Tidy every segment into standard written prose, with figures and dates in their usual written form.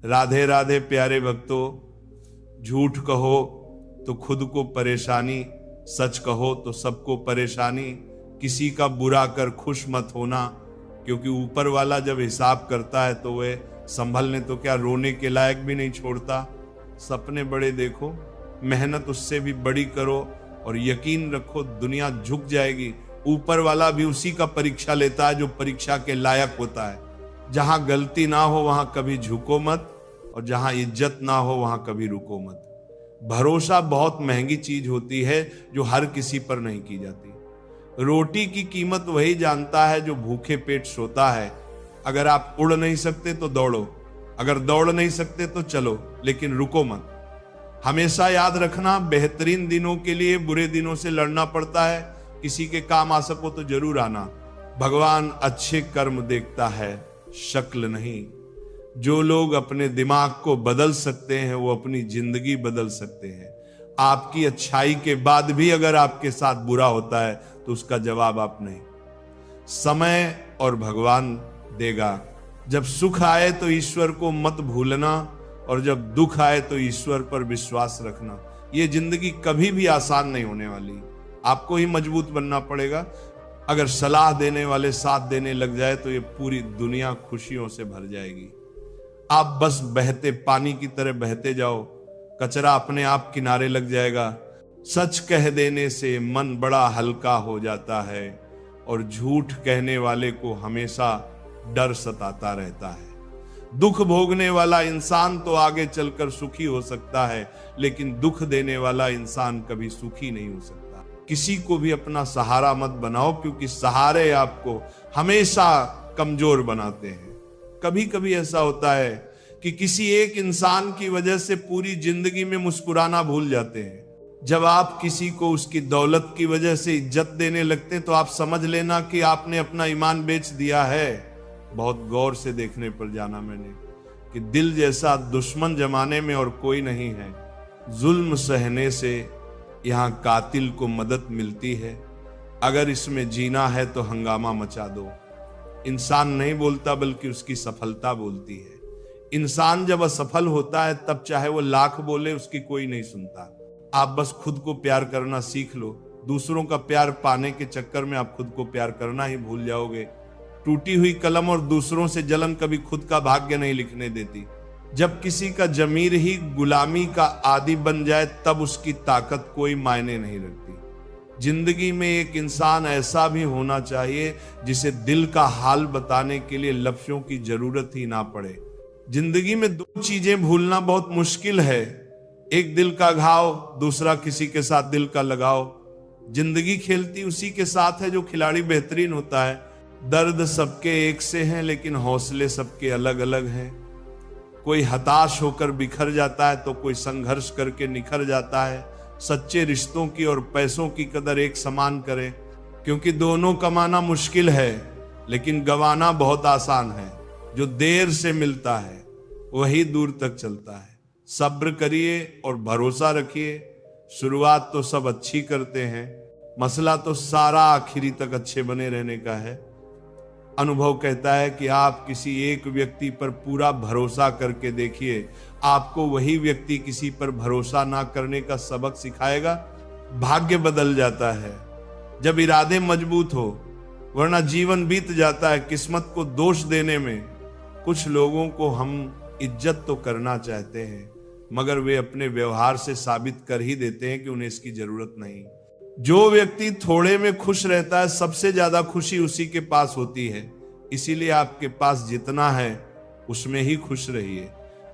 राधे राधे प्यारे भक्तों, झूठ कहो तो खुद को परेशानी, सच कहो तो सबको परेशानी। किसी का बुरा कर खुश मत होना, क्योंकि ऊपर वाला जब हिसाब करता है तो वह संभलने तो क्या रोने के लायक भी नहीं छोड़ता। सपने बड़े देखो, मेहनत उससे भी बड़ी करो और यकीन रखो दुनिया झुक जाएगी। ऊपर वाला भी उसी का परीक्षा लेता है जो परीक्षा के लायक होता है। जहां गलती ना हो वहां कभी झुको मत, और जहां इज्जत ना हो वहां कभी रुको मत। भरोसा बहुत महंगी चीज होती है जो हर किसी पर नहीं की जाती। रोटी की कीमत वही जानता है जो भूखे पेट सोता है। अगर आप उड़ नहीं सकते तो दौड़ो, अगर दौड़ नहीं सकते तो चलो, लेकिन रुको मत। हमेशा याद रखना, बेहतरीन दिनों के लिए बुरे दिनों से लड़ना पड़ता है। किसी के काम आ सको तो जरूर आना। भगवान अच्छे कर्म देखता है, शक्ल नहीं। जो लोग अपने दिमाग को बदल सकते हैं वो अपनी जिंदगी बदल सकते हैं। आपकी अच्छाई के बाद भी अगर आपके साथ बुरा होता है तो उसका जवाब आप नहीं, समय और भगवान देगा। जब सुख आए तो ईश्वर को मत भूलना, और जब दुख आए तो ईश्वर पर विश्वास रखना। ये जिंदगी कभी भी आसान नहीं होने वाली, आपको ही मजबूत बनना पड़ेगा। अगर सलाह देने वाले साथ देने लग जाए तो ये पूरी दुनिया खुशियों से भर जाएगी। आप बस बहते पानी की तरह बहते जाओ, कचरा अपने आप किनारे लग जाएगा। सच कह देने से मन बड़ा हल्का हो जाता है, और झूठ कहने वाले को हमेशा डर सताता रहता है। दुख भोगने वाला इंसान तो आगे चलकर सुखी हो सकता है, लेकिन दुख देने वाला इंसान कभी सुखी नहीं हो सकता। किसी को भी अपना सहारा मत बनाओ, क्योंकि सहारे आपको हमेशा कमजोर बनाते हैं। कभी कभी ऐसा होता है कि किसी एक इंसान की वजह से पूरी जिंदगी में मुस्कुराना भूल जाते हैं। जब आप किसी को उसकी दौलत की वजह से इज्जत देने लगते हैं तो आप समझ लेना कि आपने अपना ईमान बेच दिया है। बहुत गौर से देखने पर जाना मैंने कि दिल जैसा दुश्मन जमाने में और कोई नहीं है। जुल्म सहने से यहाँ कातिल को मदद मिलती है। अगर इसमें जीना है तो हंगामा मचा दो। इंसान नहीं बोलता बल्कि उसकी सफलता बोलती है। इंसान जब असफल होता है तब चाहे वो लाख बोले उसकी कोई नहीं सुनता। आप बस खुद को प्यार करना सीख लो। दूसरों का प्यार पाने के चक्कर में आप खुद को प्यार करना ही भूल जाओगे। टूटी हुई कलम और दूसरों से जलन कभी खुद का भाग्य नहीं लिखने देती। जब किसी का जमीर ही गुलामी का आदी बन जाए तब उसकी ताकत कोई मायने नहीं रखती। जिंदगी में एक इंसान ऐसा भी होना चाहिए जिसे दिल का हाल बताने के लिए लफ्जों की जरूरत ही ना पड़े। जिंदगी में दो चीजें भूलना बहुत मुश्किल है, एक दिल का घाव, दूसरा किसी के साथ दिल का लगाव। जिंदगी खेलती उसी के साथ है जो खिलाड़ी बेहतरीन होता है। दर्द सबके एक से हैं लेकिन हौसले सबके अलग अलग हैं। कोई हताश होकर बिखर जाता है तो कोई संघर्ष करके निखर जाता है। सच्चे रिश्तों की और पैसों की कदर एक समान करें, क्योंकि दोनों कमाना मुश्किल है लेकिन गंवाना बहुत आसान है। जो देर से मिलता है वही दूर तक चलता है। सब्र करिए और भरोसा रखिए। शुरुआत तो सब अच्छी करते हैं, मसला तो सारा आखिरी तक अच्छे बने रहने का है। अनुभव कहता है कि आप किसी एक व्यक्ति पर पूरा भरोसा करके देखिए, आपको वही व्यक्ति किसी पर भरोसा ना करने का सबक सिखाएगा। भाग्य बदल जाता है जब इरादे मजबूत हो, वरना जीवन बीत जाता है किस्मत को दोष देने में। कुछ लोगों को हम इज्जत तो करना चाहते हैं मगर वे अपने व्यवहार से साबित कर ही देते हैं कि उन्हें इसकी जरूरत नहीं। जो व्यक्ति थोड़े में खुश रहता है सबसे ज्यादा खुशी उसी के पास होती है। इसीलिए आपके पास जितना है उसमें ही खुश रहिए।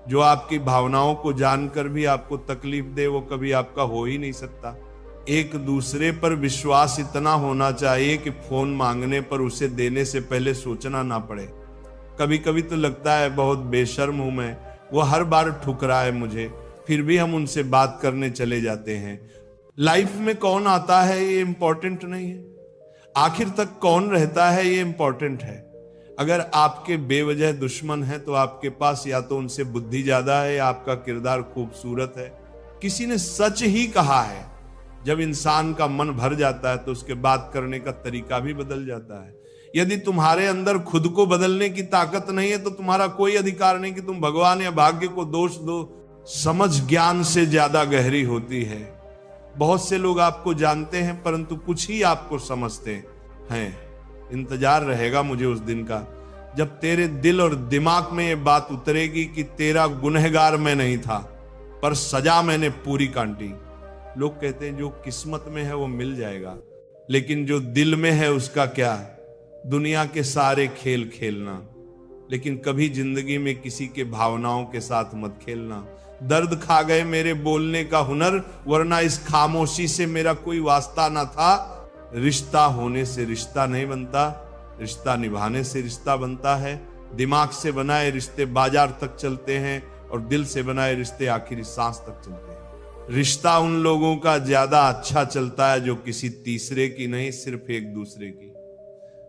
जो आपकी भावनाओं को जानकर भी आपको तकलीफ दे वो कभी आपका हो ही नहीं सकता। एक दूसरे पर विश्वास इतना होना चाहिए कि फोन मांगने पर उसे देने से पहले सोचना ना पड़े। कभी कभी तो लगता है बहुत बेशर्म हूं मैं, वो हर बार ठुकराए मुझे, फिर भी हम उनसे बात करने चले जाते हैं। लाइफ में कौन आता है ये इंपॉर्टेंट नहीं है, आखिर तक कौन रहता है ये इंपॉर्टेंट है। अगर आपके बेवजह दुश्मन है तो आपके पास या तो उनसे बुद्धि ज्यादा है या आपका किरदार खूबसूरत है। किसी ने सच ही कहा है, जब इंसान का मन भर जाता है तो उसके बात करने का तरीका भी बदल जाता है। यदि तुम्हारे अंदर खुद को बदलने की ताकत नहीं है तो तुम्हारा कोई अधिकार नहीं कि तुम भगवान या भाग्य को दोष दो। समझ ज्ञान से ज्यादा गहरी होती है। बहुत से लोग आपको जानते हैं परंतु कुछ ही आपको समझते हैं। इंतजार रहेगा मुझे उस दिन का जब तेरे दिल और दिमाग में ये बात उतरेगी कि तेरा गुनहगार मैं नहीं था पर सजा मैंने पूरी काटी। लोग कहते हैं जो किस्मत में है वो मिल जाएगा, लेकिन जो दिल में है उसका क्या? दुनिया के सारे खेल खेलना, लेकिन कभी जिंदगी में किसी के भावनाओं के साथ मत खेलना। दर्द खा गए मेरे बोलने का हुनर, वरना इस खामोशी से मेरा कोई वास्ता ना था। रिश्ता होने से रिश्ता नहीं बनता, रिश्ता निभाने से रिश्ता बनता है। दिमाग से बनाए रिश्ते बाजार तक चलते हैं और दिल से बनाए रिश्ते आखिरी सांस तक चलते हैं। रिश्ता उन लोगों का ज्यादा अच्छा चलता है जो किसी तीसरे की नहीं, सिर्फ एक दूसरे की।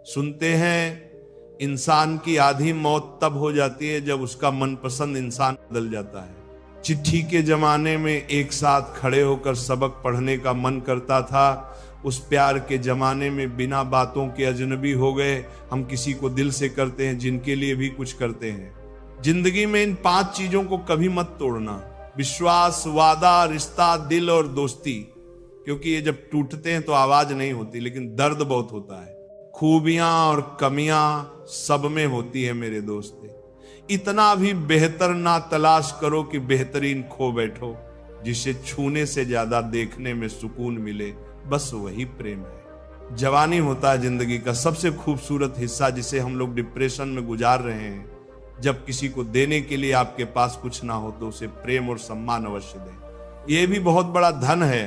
सुनते हैं इंसान की आधी मौत तब हो जाती है जब उसका मनपसंद इंसान बदल जाता है। चिट्ठी के जमाने में एक साथ खड़े होकर सबक पढ़ने का मन करता था, उस प्यार के जमाने में बिना बातों के अजनबी हो गए। हम किसी को दिल से करते हैं, जिनके लिए भी कुछ करते हैं। जिंदगी में इन 5 चीजों को कभी मत तोड़ना: विश्वास, वादा, रिश्ता, दिल और दोस्ती। क्योंकि ये जब टूटते हैं तो आवाज नहीं होती, लेकिन दर्द बहुत होता है। खूबियां और कमियां सब में होती है मेरे दोस्त। इतना भी बेहतर ना तलाश करो कि बेहतरीन खो बैठो। जिसे छूने से ज्यादा देखने में सुकून मिले, बस वही प्रेम है। जवानी होता है जिंदगी का सबसे खूबसूरत हिस्सा, जिसे हम लोग डिप्रेशन में गुजार रहे हैं। जब किसी को देने के लिए आपके पास कुछ ना हो तो उसे प्रेम और सम्मान अवश्य दें। यह भी बहुत बड़ा धन है,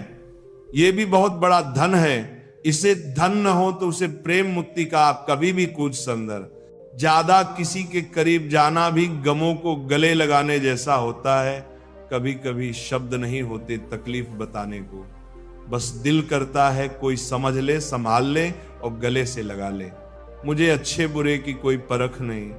यह भी बहुत बड़ा धन है। इसे धन न हो तो उसे प्रेम मुक्ति का आप कभी भी कूद संदर। ज्यादा किसी के करीब जाना भी गमों को गले लगाने जैसा होता है। कभी कभी शब्द नहीं होते तकलीफ बताने को, बस दिल करता है कोई समझ ले, संभाल ले और गले से लगा ले। मुझे अच्छे बुरे की कोई परख नहीं,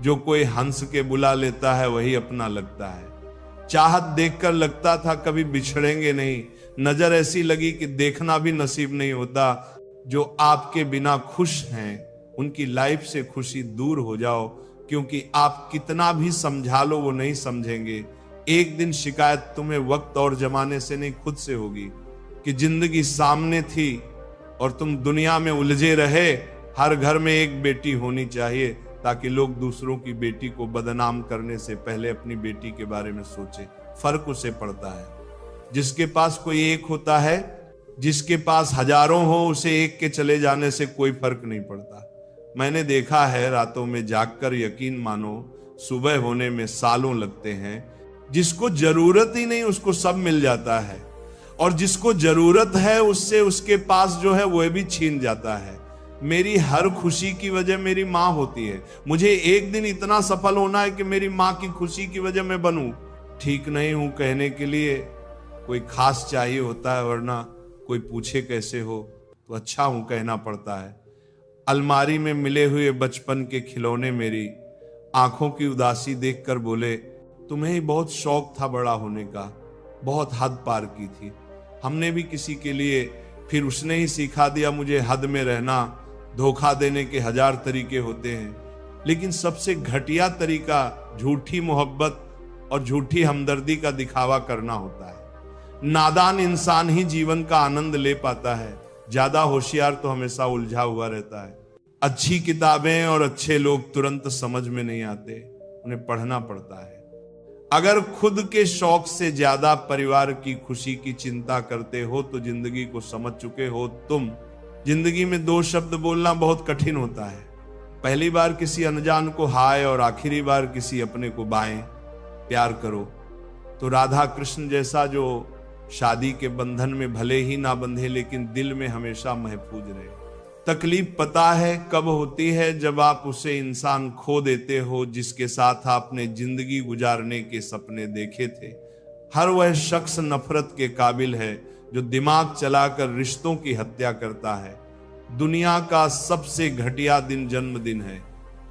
जो कोई हंस के बुला लेता है वही अपना लगता है। चाहत देखकर लगता था कभी बिछड़ेंगे नहीं, नजर ऐसी लगी कि देखना भी नसीब नहीं होता। जो आपके बिना खुश हैं उनकी लाइफ से खुशी दूर हो जाओ, क्योंकि आप कितना भी समझा लो वो नहीं समझेंगे। एक दिन शिकायत तुम्हें वक्त और जमाने से नहीं खुद से होगी कि जिंदगी सामने थी और तुम दुनिया में उलझे रहे। हर घर में एक बेटी होनी चाहिए ताकि लोग दूसरों की बेटी को बदनाम करने से पहले अपनी बेटी के बारे में सोचे। फर्क उसे पड़ता है जिसके पास कोई एक होता है, जिसके पास हजारों हो उसे एक के चले जाने से कोई फर्क नहीं पड़ता। मैंने देखा है रातों में जागकर यकीन मानो सुबह होने में सालों लगते हैं। जिसको जरूरत ही नहीं उसको सब मिल जाता है, और जिसको जरूरत है उससे उसके पास जो है वह भी छीन जाता है। मेरी हर खुशी की वजह मेरी माँ होती है। मुझे एक दिन इतना सफल होना है कि मेरी माँ की खुशी की वजह मैं बनूं। ठीक नहीं हूं कहने के लिए कोई खास चाहिए होता है, वरना कोई पूछे कैसे हो तो अच्छा हूं कहना पड़ता है। अलमारी में मिले हुए बचपन के खिलौने मेरी आंखों की उदासी देखकर बोले, तुम्हें ही बहुत शौक था बड़ा होने का, बहुत हद पार की थी। हमने भी किसी के लिए, फिर उसने ही सिखा दिया मुझे हद में रहना। धोखा देने के 1000 तरीके होते हैं, लेकिन सबसे घटिया तरीका झूठी मोहब्बत और झूठी हमदर्दी का दिखावा करना होता है। नादान इंसान ही जीवन का आनंद ले पाता है, ज्यादा होशियार तो हमेशा उलझा हुआ रहता है। अच्छी किताबें और अच्छे लोग तुरंत समझ में नहीं आते, उन्हें पढ़ना पड़ता है। अगर खुद के शौक से ज्यादा परिवार की खुशी की चिंता करते हो तो जिंदगी को समझ चुके हो तुम। जिंदगी में 2 शब्द बोलना बहुत कठिन होता है। पहली बार किसी अनजान को हाय और आखिरी बार किसी अपने को बाएं। प्यार करो तो राधा कृष्ण जैसा जो शादी के बंधन में भले ही ना बंधे लेकिन दिल में हमेशा महफूज रहे। तकलीफ पता है कब होती है, जब आप उसे इंसान खो देते हो जिसके साथ आपने जिंदगी गुजारने के सपने देखे थे। हर वह शख्स नफरत के काबिल है जो दिमाग चलाकर रिश्तों की हत्या करता है। दुनिया का सबसे घटिया दिन जन्मदिन है।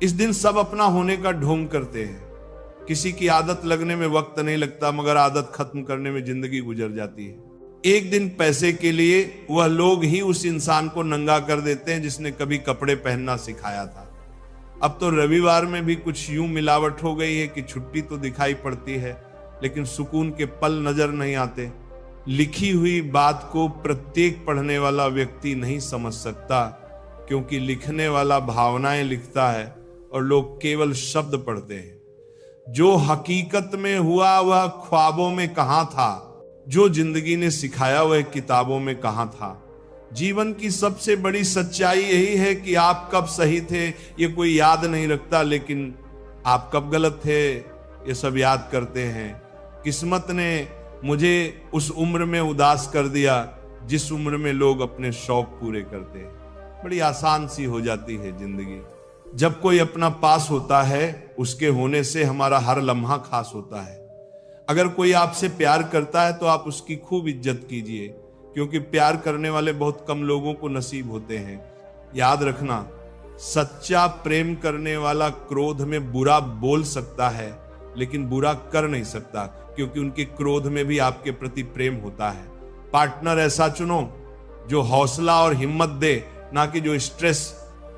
इस दिन सब अपना होने का ढोंग करते हैं। किसी की आदत लगने में वक्त नहीं लगता, मगर आदत खत्म करने में जिंदगी गुजर जाती है। एक दिन पैसे के लिए वह लोग ही उस इंसान को नंगा कर देते हैं जिसने कभी कपड़े पहनना सिखाया था। अब तो रविवार में भी कुछ यूं मिलावट हो गई है कि छुट्टी तो दिखाई पड़ती है लेकिन सुकून के पल नजर नहीं आते। लिखी हुई बात को प्रत्येक पढ़ने वाला व्यक्ति नहीं समझ सकता, क्योंकि लिखने वाला भावनाएं लिखता है और लोग केवल शब्द पढ़ते हैं। जो हकीकत में हुआ वह ख्वाबों में कहां था, जो जिंदगी ने सिखाया वह किताबों में कहां था। जीवन की सबसे बड़ी सच्चाई यही है कि आप कब सही थे ये कोई याद नहीं रखता, लेकिन आप कब गलत थे ये सब याद करते हैं। किस्मत ने मुझे उस उम्र में उदास कर दिया जिस उम्र में लोग अपने शौक पूरे करते हैं। बड़ी आसान सी हो जाती है जिंदगी। जब कोई अपना पास होता है उसके होने से हमारा हर लम्हा खास होता है। अगर कोई आपसे प्यार करता है तो आप उसकी खूब इज्जत कीजिए, क्योंकि प्यार करने वाले बहुत कम लोगों को नसीब होते हैं। याद रखना, सच्चा प्रेम करने वाला क्रोध में बुरा बोल सकता है लेकिन बुरा कर नहीं सकता, क्योंकि उनके क्रोध में भी आपके प्रति प्रेम होता है। पार्टनर ऐसा चुनो जो हौसला और हिम्मत दे, ना कि जो स्ट्रेस,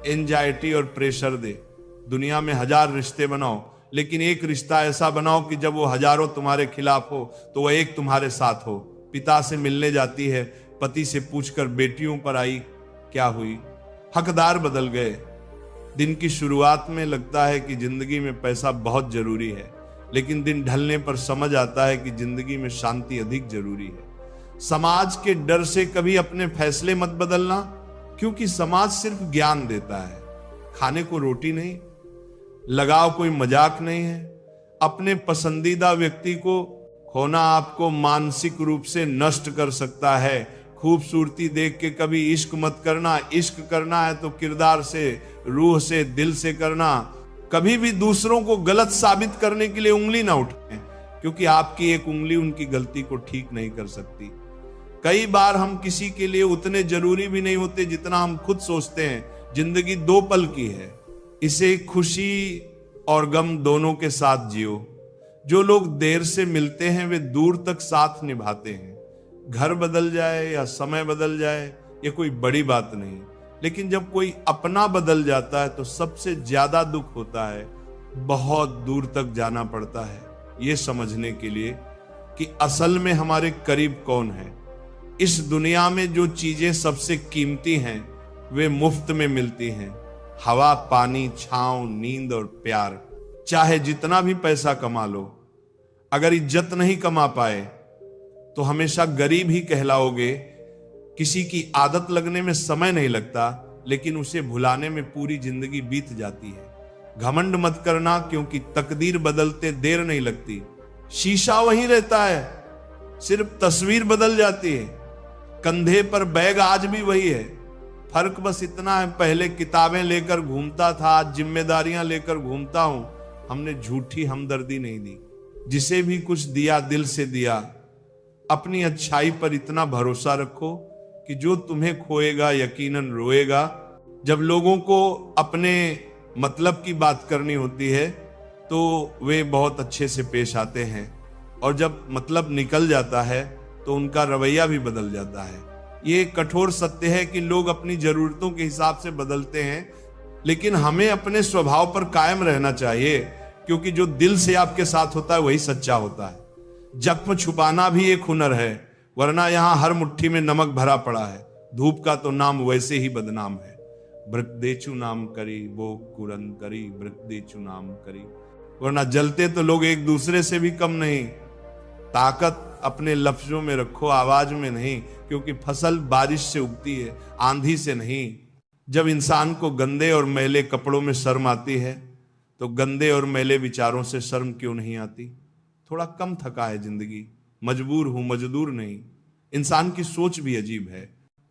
एंजाइटी और प्रेशर दे। दुनिया में 1000 रिश्ते बनाओ, लेकिन एक रिश्ता ऐसा बनाओ कि जब वो हजारों तुम्हारे खिलाफ हो तो वह एक तुम्हारे साथ हो। पिता से मिलने जाती है, पति से पूछकर बेटियों पर आई क्या हुई, हकदार बदल गए। दिन की शुरुआत में लगता है कि जिंदगी में पैसा बहुत जरूरी है, लेकिन दिन ढलने पर समझ आता है कि जिंदगी में शांति अधिक जरूरी है। समाज के डर से कभी अपने फैसले मत बदलना, क्योंकि समाज सिर्फ ज्ञान देता है, खाने को रोटी नहीं। लगाव कोई मजाक नहीं है। अपने पसंदीदा व्यक्ति को खोना आपको मानसिक रूप से नष्ट कर सकता है। खूबसूरती देख के कभी इश्क मत करना। इश्क करना है तो किरदार से, रूह से, दिल से करना। कभी भी दूसरों को गलत साबित करने के लिए उंगली ना उठाएं, क्योंकि आपकी एक उंगली उनकी गलती को ठीक नहीं कर सकती। कई बार हम किसी के लिए उतने जरूरी भी नहीं होते जितना हम खुद सोचते हैं। जिंदगी 2 पल की है, इसे खुशी और गम दोनों के साथ जियो। जो लोग देर से मिलते हैं वे दूर तक साथ निभाते हैं। घर बदल जाए या समय बदल जाए ये कोई बड़ी बात नहीं, लेकिन जब कोई अपना बदल जाता है तो सबसे ज्यादा दुख होता है। बहुत दूर तक जाना पड़ता है ये समझने के लिए कि असल में हमारे करीब कौन है। इस दुनिया में जो चीजें सबसे कीमती हैं वे मुफ्त में मिलती हैं। हवा, पानी, छांव, नींद और प्यार। चाहे जितना भी पैसा कमा लो, अगर इज्जत नहीं कमा पाए तो हमेशा गरीब ही कहलाओगे। किसी की आदत लगने में समय नहीं लगता, लेकिन उसे भुलाने में पूरी जिंदगी बीत जाती है। घमंड मत करना, क्योंकि तकदीर बदलते देर नहीं लगती। शीशा वहीं रहता है, सिर्फ तस्वीर बदल जाती है। कंधे पर बैग आज भी वही है, फर्क बस इतना है, पहले किताबें लेकर घूमता था, आज जिम्मेदारियां लेकर घूमता हूं। हमने झूठी हमदर्दी नहीं दी। जिसे भी कुछ दिया दिल से दिया। अपनी अच्छाई पर इतना भरोसा रखो कि जो तुम्हें खोएगा यकीनन रोएगा। जब लोगों को अपने मतलब की बात करनी होती है तो वे बहुत अच्छे से पेश आते हैं, और जब मतलब निकल जाता है तो उनका रवैया भी बदल जाता है। ये कठोर सत्य है कि लोग अपनी जरूरतों के हिसाब से बदलते हैं, लेकिन हमें अपने स्वभाव पर कायम रहना चाहिए, क्योंकि जो दिल से आपके साथ होता है वही सच्चा होता है। जख्म छुपाना भी एक हुनर है, वरना यहां हर मुट्ठी में नमक भरा पड़ा है। धूप का तो नाम वैसे ही बदनाम है। ब्रतदेचु नाम करी वो कुरन करी, ब्रतदेचु नाम करी। वरना जलते तो लोग एक दूसरे से भी कम नहीं। ताकत अपने लफ्जों में रखो, आवाज में नहीं, क्योंकि फसल बारिश से उगती है, आंधी से नहीं। जब इंसान को गंदे और मैले कपड़ों में शर्म आती है तो गंदे और मैले विचारों से शर्म क्यों नहीं आती। थोड़ा कम थका है जिंदगी, मजबूर हूं, मजदूर नहीं। इंसान की सोच भी अजीब है।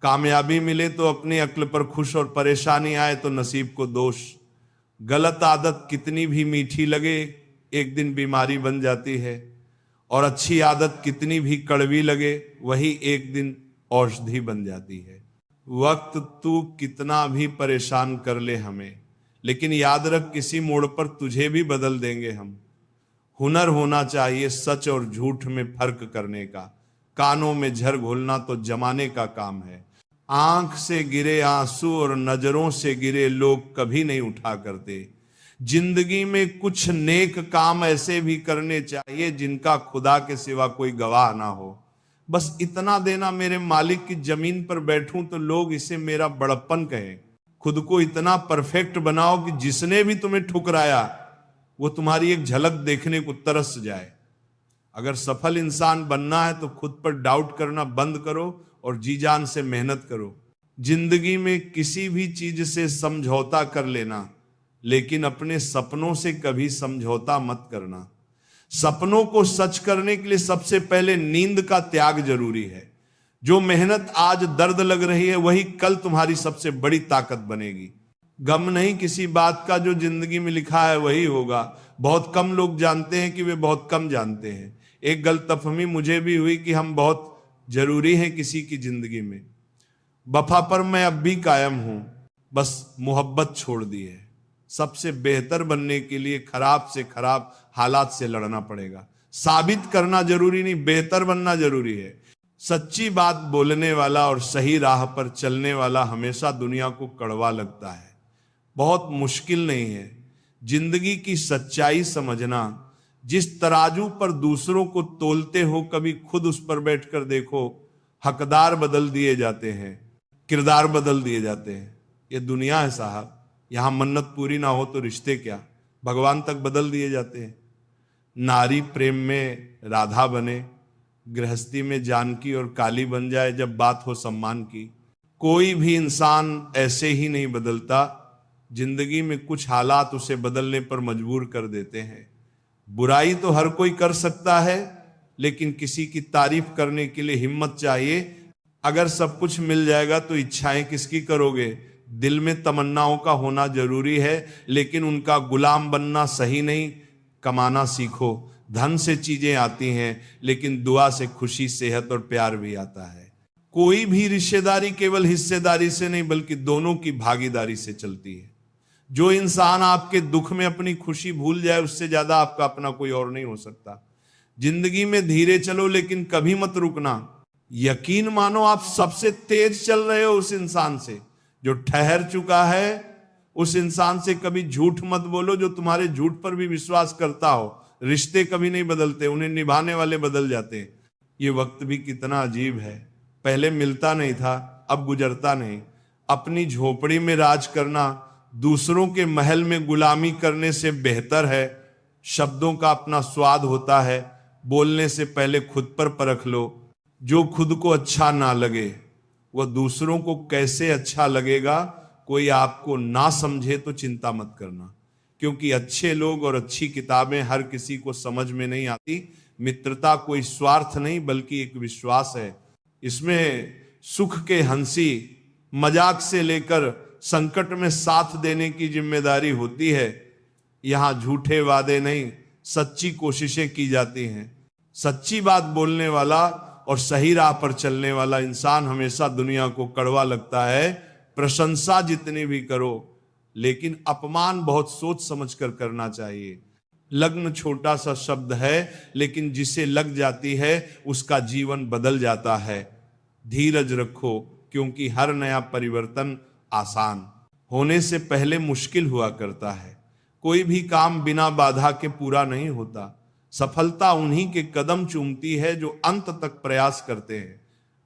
कामयाबी मिले तो अपनी अक्ल पर खुश, और परेशानी आए तो नसीब को दोष। गलत आदत कितनी भी मीठी लगे एक दिन बीमारी बन जाती है, और अच्छी आदत कितनी भी कड़वी लगे वही एक दिन औषधि बन जाती है। वक्त तू कितना भी परेशान कर ले हमें, लेकिन याद रख किसी मोड़ पर तुझे भी बदल देंगे हम। हुनर होना चाहिए सच और झूठ में फर्क करने का। कानों में झर घोलना तो जमाने का काम है। आंख से गिरे आंसू और नजरों से गिरे लोग कभी नहीं उठा करते। जिंदगी में कुछ नेक काम ऐसे भी करने चाहिए जिनका खुदा के सिवा कोई गवाह ना हो। बस इतना देना, मेरे मालिक की जमीन पर बैठूं तो लोग इसे मेरा बड़प्पन कहें। खुद को इतना परफेक्ट बनाओ कि जिसने भी तुम्हें ठुकराया वो तुम्हारी एक झलक देखने को तरस जाए। अगर सफल इंसान बनना है तो खुद पर डाउट करना बंद करो और जी जान से मेहनत करो। जिंदगी में किसी भी चीज से समझौता कर लेना, लेकिन अपने सपनों से कभी समझौता मत करना। सपनों को सच करने के लिए सबसे पहले नींद का त्याग जरूरी है। जो मेहनत आज दर्द लग रही है वही कल तुम्हारी सबसे बड़ी ताकत बनेगी। गम नहीं किसी बात का, जो जिंदगी में लिखा है वही होगा। बहुत कम लोग जानते हैं कि वे बहुत कम जानते हैं। एक गलतफहमी मुझे भी हुई कि हम बहुत जरूरी हैं किसी की जिंदगी में। वफा पर मैं अब भी कायम हूं, बस मोहब्बत छोड़ दी है। सबसे बेहतर बनने के लिए खराब से खराब हालात से लड़ना पड़ेगा। साबित करना जरूरी नहीं, बेहतर बनना जरूरी है। सच्ची बात बोलने वाला और सही राह पर चलने वाला हमेशा दुनिया को कड़वा लगता है। बहुत मुश्किल नहीं है जिंदगी की सच्चाई समझना। जिस तराजू पर दूसरों को तोलते हो, कभी खुद उस पर बैठकर देखो। हकदार बदल दिए जाते हैं, किरदार बदल दिए जाते हैं। ये दुनिया है साहब, यहां मन्नत पूरी ना हो तो रिश्ते क्या, भगवान तक बदल दिए जाते हैं। नारी प्रेम में राधा बने, गृहस्थी में जानकी और काली बन जाए जब बात हो सम्मान की। कोई भी इंसान ऐसे ही नहीं बदलता। जिंदगी में कुछ हालात उसे बदलने पर मजबूर कर देते हैं। बुराई तो हर कोई कर सकता है, लेकिन किसी की तारीफ करने के लिए हिम्मत चाहिए। अगर सब कुछ मिल जाएगा तो इच्छाएं किसकी करोगे। दिल में तमन्नाओं का होना जरूरी है, लेकिन उनका गुलाम बनना सही नहीं। कमाना सीखो। धन से चीजें आती हैं, लेकिन दुआ से खुशी, सेहत और प्यार भी आता है। कोई भी रिश्तेदारी केवल हिस्सेदारी से नहीं बल्कि दोनों की भागीदारी से चलती है। जो इंसान आपके दुख में अपनी खुशी भूल जाए, उससे ज्यादा आपका अपना कोई और नहीं हो सकता। जिंदगी में धीरे चलो, लेकिन कभी मत रुकना। यकीन मानो आप सबसे तेज चल रहे हो उस इंसान से जो ठहर चुका है। उस इंसान से कभी झूठ मत बोलो जो तुम्हारे झूठ पर भी विश्वास करता हो। रिश्ते कभी नहीं बदलते, उन्हें निभाने वाले बदल जाते हैं। ये वक्त भी कितना अजीब है, पहले मिलता नहीं था, अब गुजरता नहीं। अपनी झोपड़ी में राज करना दूसरों के महल में गुलामी करने से बेहतर है। शब्दों का अपना स्वाद होता है, बोलने से पहले खुद पर परख लो। जो खुद को अच्छा ना लगे वह दूसरों को कैसे अच्छा लगेगा। कोई आपको ना समझे तो चिंता मत करना, क्योंकि अच्छे लोग और अच्छी किताबें हर किसी को समझ में नहीं आती। मित्रता कोई स्वार्थ नहीं बल्कि एक विश्वास है। इसमें सुख के हंसी, मजाक से लेकर संकट में साथ देने की जिम्मेदारी होती है। यहां झूठे वादे नहीं, सच्ची कोशिशें की जाती हैं। सच्ची बात बोलने वाला और सही राह पर चलने वाला इंसान हमेशा दुनिया को कड़वा लगता है। प्रशंसा जितनी भी करो, लेकिन अपमान बहुत सोच समझकर करना चाहिए। लग्न छोटा सा शब्द है, लेकिन जिसे लग जाती है उसका जीवन बदल जाता है। धीरज रखो, क्योंकि हर नया परिवर्तन आसान होने से पहले मुश्किल हुआ करता है। कोई भी काम बिना बाधा के पूरा नहीं होता। सफलता उन्हीं के कदम चूमती है जो अंत तक प्रयास करते हैं।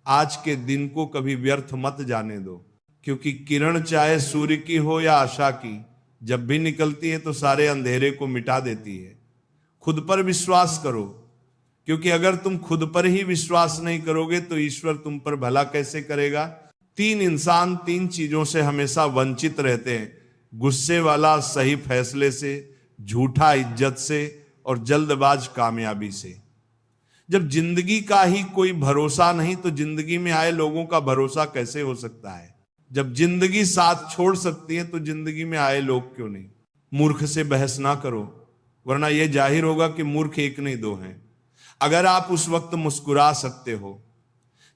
आज के दिन को कभी व्यर्थ मत जाने दो, क्योंकि किरण चाहे सूर्य की हो या आशा की, जब भी निकलती है तो सारे अंधेरे को मिटा देती है। खुद पर विश्वास करो, क्योंकि अगर तुम खुद पर ही विश्वास नहीं करोगे तो ईश्वर तुम पर भला कैसे करेगा। 3 इंसान 3 चीजों से हमेशा वंचित रहते हैं: गुस्से वाला सही फैसले से, झूठा इज्जत से, और जल्दबाज कामयाबी से। जब जिंदगी का ही कोई भरोसा नहीं तो जिंदगी में आए लोगों का भरोसा कैसे हो सकता है। जब जिंदगी साथ छोड़ सकती है तो जिंदगी में आए लोग क्यों नहीं। मूर्ख से बहस ना करो, वरना यह जाहिर होगा कि मूर्ख एक नहीं दो हैं। अगर आप उस वक्त मुस्कुरा सकते हो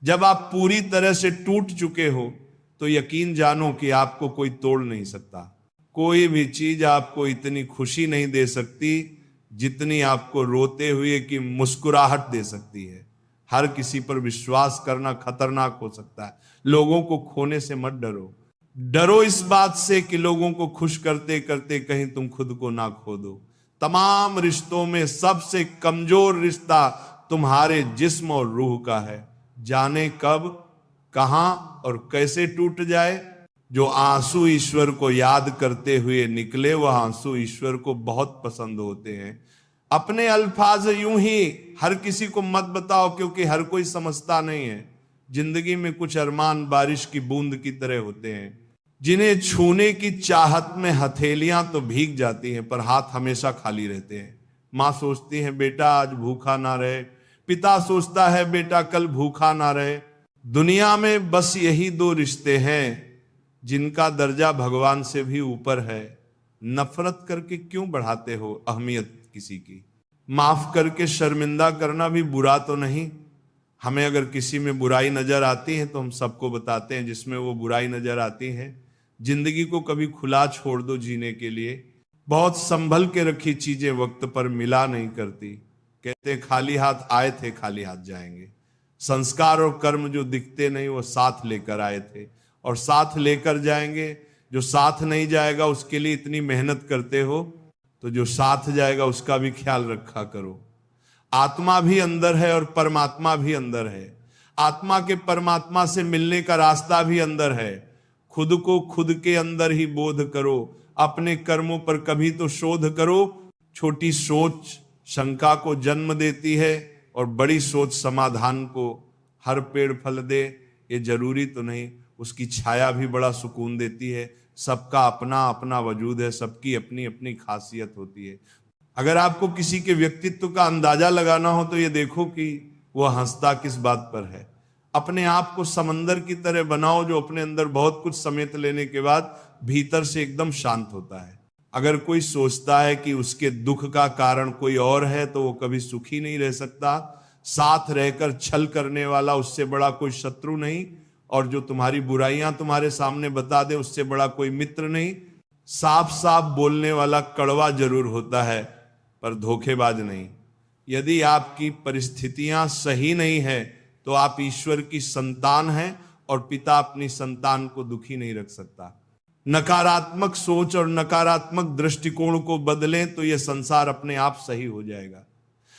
जब आप पूरी तरह से टूट चुके हो, तो यकीन जानो कि आपको कोई तोड़ नहीं सकता। कोई भी चीज आपको इतनी खुशी नहीं दे सकती जितनी आपको रोते हुए की मुस्कुराहट दे सकती है। हर किसी पर विश्वास करना खतरनाक हो सकता है। लोगों को खोने से मत डरो, डरो इस बात से कि लोगों को खुश करते करते कहीं तुम खुद को ना खो दो। तमाम रिश्तों में सबसे कमजोर रिश्ता तुम्हारे जिस्म और रूह का है। जाने कब, कहां और कैसे टूट जाए। जो आंसू ईश्वर को याद करते हुए निकले, वह आंसू ईश्वर को बहुत पसंद होते हैं। अपने अल्फाज यूं ही हर किसी को मत बताओ, क्योंकि हर कोई समझता नहीं है। जिंदगी में कुछ अरमान बारिश की बूंद की तरह होते हैं, जिन्हें छूने की चाहत में हथेलियां तो भीग जाती हैं, पर हाथ हमेशा खाली रहते हैं। माँ सोचती है बेटा आज भूखा ना रहे, पिता सोचता है बेटा कल भूखा ना रहे। दुनिया में बस यही दो रिश्ते हैं जिनका दर्जा भगवान से भी ऊपर है। नफरत करके क्यों बढ़ाते हो अहमियत किसी की। माफ करके शर्मिंदा करना भी बुरा तो नहीं। हमें अगर किसी में बुराई नजर आती है तो हम सबको बताते हैं जिसमें वो बुराई नजर आती है। जिंदगी को कभी खुला छोड़ दो जीने के लिए। बहुत संभल के रखी चीजें वक्त पर मिला नहीं करती। कहते खाली हाथ आए थे खाली हाथ जाएंगे। संस्कार और कर्म जो दिखते नहीं वो साथ लेकर आए थे और साथ लेकर जाएंगे। जो साथ नहीं जाएगा उसके लिए इतनी मेहनत करते हो, तो जो साथ जाएगा उसका भी ख्याल रखा करो। आत्मा भी अंदर है और परमात्मा भी अंदर है। आत्मा के परमात्मा से मिलने का रास्ता भी अंदर है। खुद को खुद के अंदर ही बोध करो। अपने कर्मों पर कभी तो शोध करो। छोटी सोच शंका को जन्म देती है और बड़ी सोच समाधान को। हर पेड़ फल दे ये जरूरी तो नहीं, उसकी छाया भी बड़ा सुकून देती है। सबका अपना अपना वजूद है, सबकी अपनी अपनी खासियत होती है। अगर आपको किसी के व्यक्तित्व का अंदाजा लगाना हो तो ये देखो कि वह हंसता किस बात पर है। अपने आप को समंदर की तरह बनाओ जो अपने अंदर बहुत कुछ समेट लेने के बाद भीतर से एकदम शांत होता है। अगर कोई सोचता है कि उसके दुख का कारण कोई और है तो वो कभी सुखी नहीं रह सकता। साथ रहकर छल करने वाला उससे बड़ा कोई शत्रु नहीं, और जो तुम्हारी बुराइयां तुम्हारे सामने बता दे उससे बड़ा कोई मित्र नहीं। साफ साफ बोलने वाला कड़वा जरूर होता है पर धोखेबाज नहीं। यदि आपकी परिस्थितियां सही नहीं है तो आप ईश्वर की संतान हैं और पिता अपनी संतान को दुखी नहीं रख सकता। नकारात्मक सोच और नकारात्मक दृष्टिकोण को बदलें तो यह संसार अपने आप सही हो जाएगा।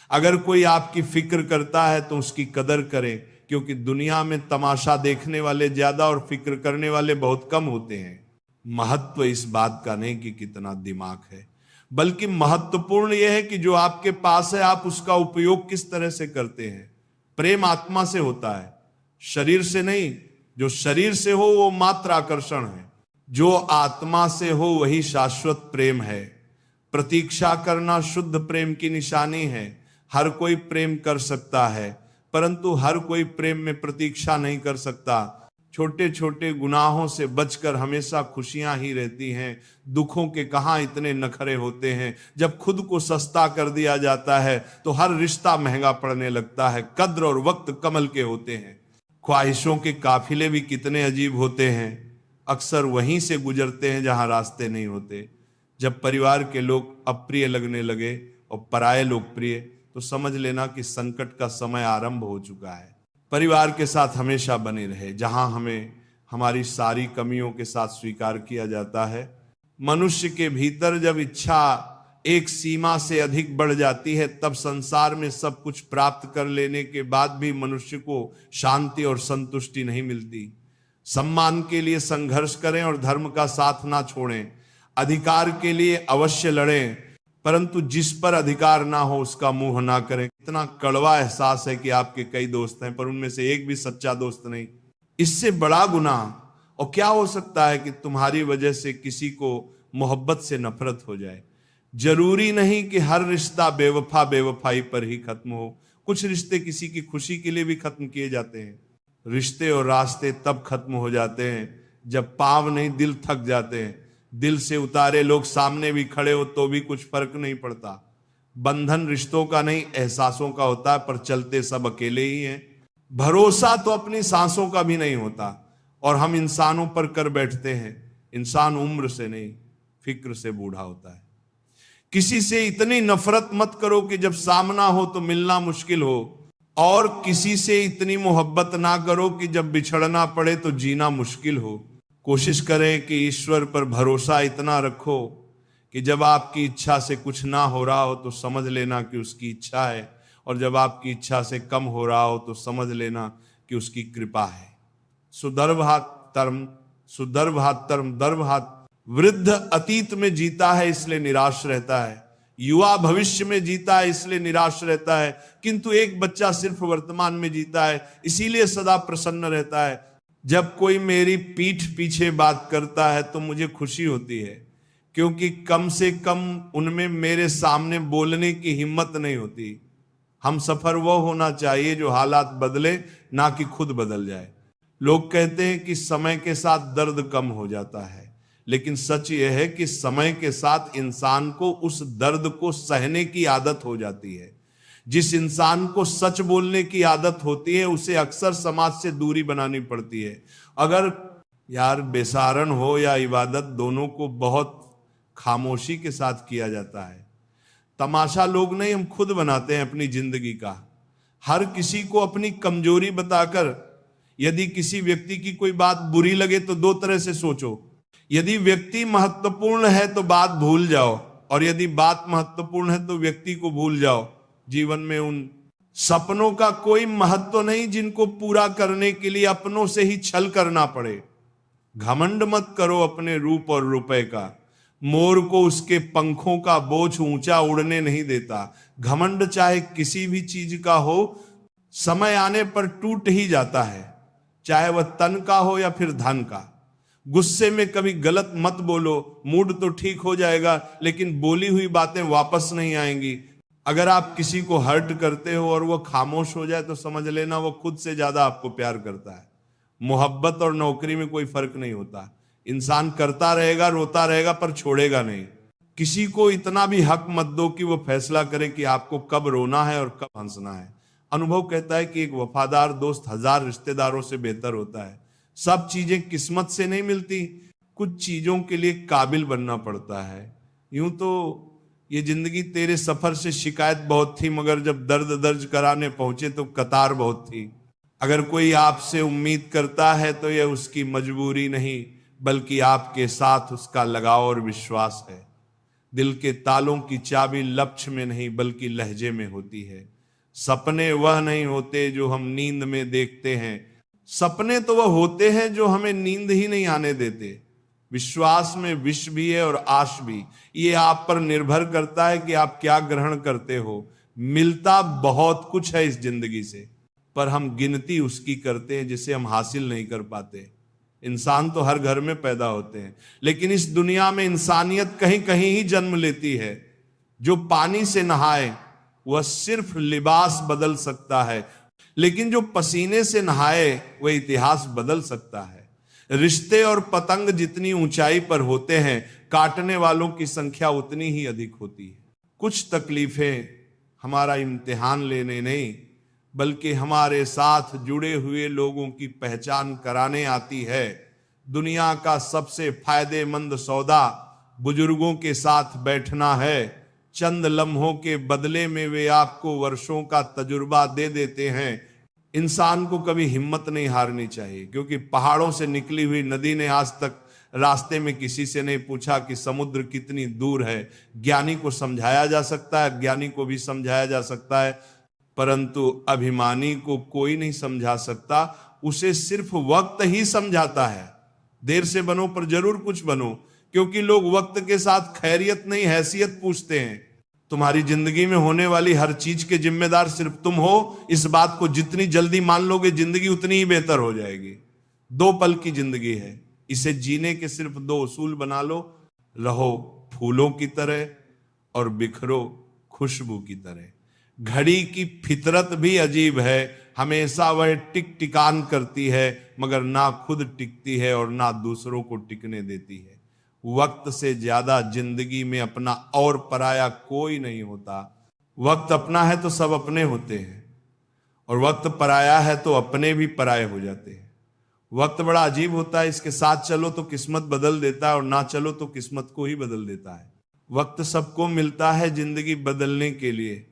अगर कोई आपकी फिक्र करता है तो उसकी कदर करें, क्योंकि दुनिया में तमाशा देखने वाले ज्यादा और फिक्र करने वाले बहुत कम होते हैं। महत्व इस बात का नहीं कि कितना दिमाग है, बल्कि महत्वपूर्ण यह है कि जो आपके पास है आप उसका उपयोग किस तरह से करते हैं। प्रेम आत्मा से होता है, शरीर से नहीं। जो शरीर से हो वो मात्र आकर्षण है, जो आत्मा से हो वही शाश्वत प्रेम है। प्रतीक्षा करना शुद्ध प्रेम की निशानी है। हर कोई प्रेम कर सकता है, परंतु हर कोई प्रेम में प्रतीक्षा नहीं कर सकता। छोटे छोटे गुनाहों से बचकर हमेशा खुशियां ही रहती हैं। दुखों के कहां इतने नखरे होते हैं। जब खुद को सस्ता कर दिया जाता है तो हर रिश्ता महंगा पड़ने लगता है। कद्र और वक्त कमल के होते हैं। ख्वाहिशों के काफिले भी कितने अजीब होते हैं, अक्सर वहीं से गुजरते हैं जहां रास्ते नहीं होते। जब परिवार के लोग अप्रिय लगने लगे और पराये लोग प्रिय, तो समझ लेना कि संकट का समय आरंभ हो चुका है। परिवार के साथ हमेशा बने रहे, जहां हमें हमारी सारी कमियों के साथ स्वीकार किया जाता है। मनुष्य के भीतर जब इच्छा एक सीमा से अधिक बढ़ जाती है, तब संसार में सब कुछ प्राप्त कर लेने के बाद भी मनुष्य को शांति और संतुष्टि नहीं मिलती। सम्मान के लिए संघर्ष करें और धर्म का साथ ना छोड़ें। अधिकार के लिए अवश्य लड़ें, परंतु जिस पर अधिकार ना हो उसका मुंह ना करें। इतना कड़वा एहसास है कि आपके कई दोस्त हैं पर उनमें से एक भी सच्चा दोस्त नहीं। इससे बड़ा गुनाह और क्या हो सकता है कि तुम्हारी वजह से किसी को मोहब्बत से नफरत हो जाए। जरूरी नहीं कि हर रिश्ता बेवफा बेवफाई पर ही खत्म हो। कुछ रिश्ते किसी की खुशी के लिए भी खत्म किए जाते हैं। रिश्ते और रास्ते तब खत्म हो जाते हैं जब पांव नहीं दिल थक जाते हैं। दिल से उतारे लोग सामने भी खड़े हो तो भी कुछ फर्क नहीं पड़ता। बंधन रिश्तों का नहीं एहसासों का होता है, पर चलते सब अकेले ही हैं। भरोसा तो अपनी सांसों का भी नहीं होता और हम इंसानों पर कर बैठते हैं। इंसान उम्र से नहीं फिक्र से बूढ़ा होता है। किसी से इतनी नफरत मत करो कि जब सामना हो तो मिलना मुश्किल हो। और किसी से इतनी मोहब्बत ना करो कि जब बिछड़ना पड़े तो जीना मुश्किल हो। कोशिश करें कि ईश्वर पर भरोसा इतना रखो कि जब आपकी इच्छा से कुछ ना हो रहा हो तो समझ लेना कि उसकी इच्छा है, और जब आपकी इच्छा से कम हो रहा हो तो समझ लेना कि उसकी कृपा है। सुदर्भातरम दर्भात। वृद्ध अतीत में जीता है इसलिए निराश रहता है, युवा भविष्य में जीता है इसलिए निराश रहता है, किंतु एक बच्चा सिर्फ वर्तमान में जीता है इसीलिए सदा प्रसन्न रहता है। जब कोई मेरी पीठ पीछे बात करता है तो मुझे खुशी होती है, क्योंकि कम से कम उनमें मेरे सामने बोलने की हिम्मत नहीं होती। हम सफर वो होना चाहिए जो हालात बदले, ना कि खुद बदल जाए। लोग कहते हैं कि समय के साथ दर्द कम हो जाता है, लेकिन सच यह है कि समय के साथ इंसान को उस दर्द को सहने की आदत हो जाती है। जिस इंसान को सच बोलने की आदत होती है उसे अक्सर समाज से दूरी बनानी पड़ती है। अगर यार बेसारन हो या इबादत, दोनों को बहुत खामोशी के साथ किया जाता है। तमाशा लोग नहीं, हम खुद बनाते हैं अपनी जिंदगी का। हर किसी को अपनी कमजोरी बताकर, यदि किसी व्यक्ति की कोई बात बुरी लगे तो दो तरह से सोचो। यदि व्यक्ति महत्वपूर्ण है तो बात भूल जाओ, और यदि बात महत्वपूर्ण है तो व्यक्ति को भूल जाओ। जीवन में उन सपनों का कोई महत्व नहीं जिनको पूरा करने के लिए अपनों से ही छल करना पड़े। घमंड मत करो अपने रूप और रुपए का। मोर को उसके पंखों का बोझ ऊंचा उड़ने नहीं देता। घमंड चाहे किसी भी चीज का हो, समय आने पर टूट ही जाता है, चाहे वह तन का हो या फिर धन का। गुस्से में कभी गलत मत बोलो, मूड तो ठीक हो जाएगा लेकिन बोली हुई बातें वापस नहीं आएंगी। अगर आप किसी को हर्ट करते हो और वो खामोश हो जाए तो समझ लेना वो खुद से ज्यादा आपको प्यार करता है। मोहब्बत और नौकरी में कोई फर्क नहीं होता। इंसान करता रहेगा, रोता रहेगा, पर छोड़ेगा नहीं। किसी को इतना भी हक मत दो कि वो फैसला करे कि आपको कब रोना है और कब हंसना है। अनुभव कहता है कि एक वफादार दोस्त 1000 रिश्तेदारों से बेहतर होता है। सब चीजें किस्मत से नहीं मिलती, कुछ चीजों के लिए काबिल बनना पड़ता है। यूं तो ये जिंदगी तेरे सफर से शिकायत बहुत थी, मगर जब दर्द दर्ज कराने पहुंचे तो कतार बहुत थी। अगर कोई आपसे उम्मीद करता है तो यह उसकी मजबूरी नहीं, बल्कि आपके साथ उसका लगाव और विश्वास है। दिल के तालों की चाबी लक्ष्य में नहीं बल्कि लहजे में होती है। सपने वह नहीं होते जो हम नींद में देखते हैं, सपने तो वह होते हैं जो हमें नींद ही नहीं आने देते। विश्वास में विष भी है और आश भी। ये आप पर निर्भर करता है कि आप क्या ग्रहण करते हो। मिलता बहुत कुछ है इस जिंदगी से, पर हम गिनती उसकी करते हैं जिसे हम हासिल नहीं कर पाते। इंसान तो हर घर में पैदा होते हैं, लेकिन इस दुनिया में इंसानियत कहीं कहीं ही जन्म लेती है। जो पानी से नहाए वह सिर्फ लिबास बदल सकता है, लेकिन जो पसीने से नहाए वह इतिहास बदल सकता है। रिश्ते और पतंग जितनी ऊंचाई पर होते हैं, काटने वालों की संख्या उतनी ही अधिक होती है। कुछ तकलीफें हमारा इम्तिहान लेने नहीं बल्कि हमारे साथ जुड़े हुए लोगों की पहचान कराने आती है। दुनिया का सबसे फायदेमंद सौदा बुजुर्गों के साथ बैठना है। चंद लम्हों के बदले में वे आपको वर्षों का तजुर्बा दे देते हैं। इंसान को कभी हिम्मत नहीं हारनी चाहिए, क्योंकि पहाड़ों से निकली हुई नदी ने आज तक रास्ते में किसी से नहीं पूछा कि समुद्र कितनी दूर है। ज्ञानी को समझाया जा सकता है, ज्ञानी को भी समझाया जा सकता है, परंतु अभिमानी को कोई नहीं समझा सकता। उसे सिर्फ वक्त ही समझाता है। देर से बनो पर जरूर कुछ बनो, क्योंकि लोग वक्त के साथ खैरियत नहीं हैसियत पूछते हैं। तुम्हारी जिंदगी में होने वाली हर चीज के जिम्मेदार सिर्फ तुम हो। इस बात को जितनी जल्दी मान लोगे जिंदगी उतनी ही बेहतर हो जाएगी। 2 पल की जिंदगी है, इसे जीने के सिर्फ 2 उसूल बना लो। रहो फूलों की तरह और बिखरो खुशबू की तरह। घड़ी की फितरत भी अजीब है, हमेशा वह टिक टिकान करती है, मगर ना खुद टिकती है और ना दूसरों को टिकने देती है। वक्त से ज्यादा जिंदगी में अपना और पराया कोई नहीं होता। वक्त अपना है तो सब अपने होते हैं, और वक्त पराया है तो अपने भी पराये हो जाते हैं। वक्त बड़ा अजीब होता है, इसके साथ चलो तो किस्मत बदल देता है और ना चलो तो किस्मत को ही बदल देता है। वक्त सबको मिलता है जिंदगी बदलने के लिए,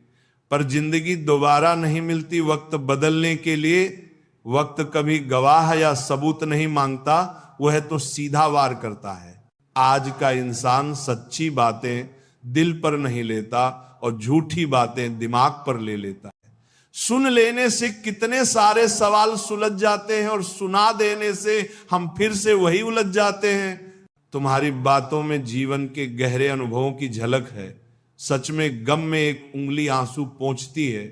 पर जिंदगी दोबारा नहीं मिलती वक्त बदलने के लिए। वक्त कभी गवाह या सबूत नहीं मांगता, वह तो सीधा वार करता है। आज का इंसान सच्ची बातें दिल पर नहीं लेता और झूठी बातें दिमाग पर ले लेता है। सुन लेने से कितने सारे सवाल सुलझ जाते हैं और सुना देने से हम फिर से वही उलझ जाते हैं। तुम्हारी बातों में जीवन के गहरे अनुभवों की झलक है। सच में गम में एक उंगली आंसू पोंछती है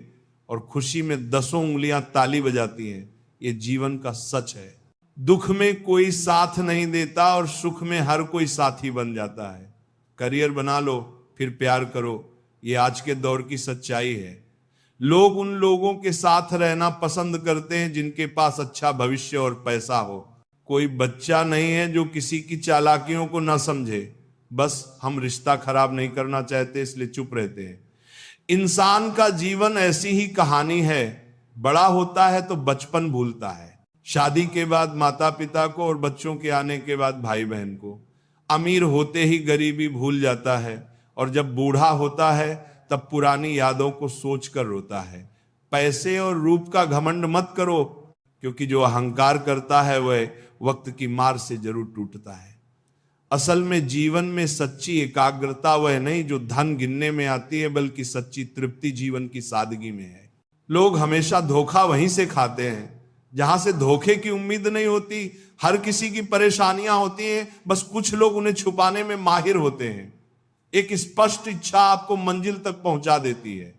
और खुशी में 10 उंगलियां ताली बजाती हैं। ये जीवन का सच है। दुख में कोई साथ नहीं देता और सुख में हर कोई साथी बन जाता है। करियर बना लो फिर प्यार करो, ये आज के दौर की सच्चाई है। लोग उन लोगों के साथ रहना पसंद करते हैं जिनके पास अच्छा भविष्य और पैसा हो। कोई बच्चा नहीं है जो किसी की चालाकियों को ना समझे। बस हम रिश्ता खराब नहीं करना चाहते इसलिए चुप रहते हैं। इंसान का जीवन ऐसी ही कहानी है। बड़ा होता है तो बचपन भूलता है, शादी के बाद माता पिता को और बच्चों के आने के बाद भाई बहन को। अमीर होते ही गरीबी भूल जाता है और जब बूढ़ा होता है तब पुरानी यादों को सोचकर रोता है। पैसे और रूप का घमंड मत करो, क्योंकि जो अहंकार करता है वह वक्त की मार से जरूर टूटता है। असल में जीवन में सच्ची एकाग्रता वह नहीं जो धन गिनने में आती है, बल्कि सच्ची तृप्ति जीवन की सादगी में है। लोग हमेशा धोखा वहीं से खाते हैं जहां से धोखे की उम्मीद नहीं होती। हर किसी की परेशानियां होती हैं, बस कुछ लोग उन्हें छुपाने में माहिर होते हैं। एक स्पष्ट इच्छा आपको मंजिल तक पहुंचा देती है।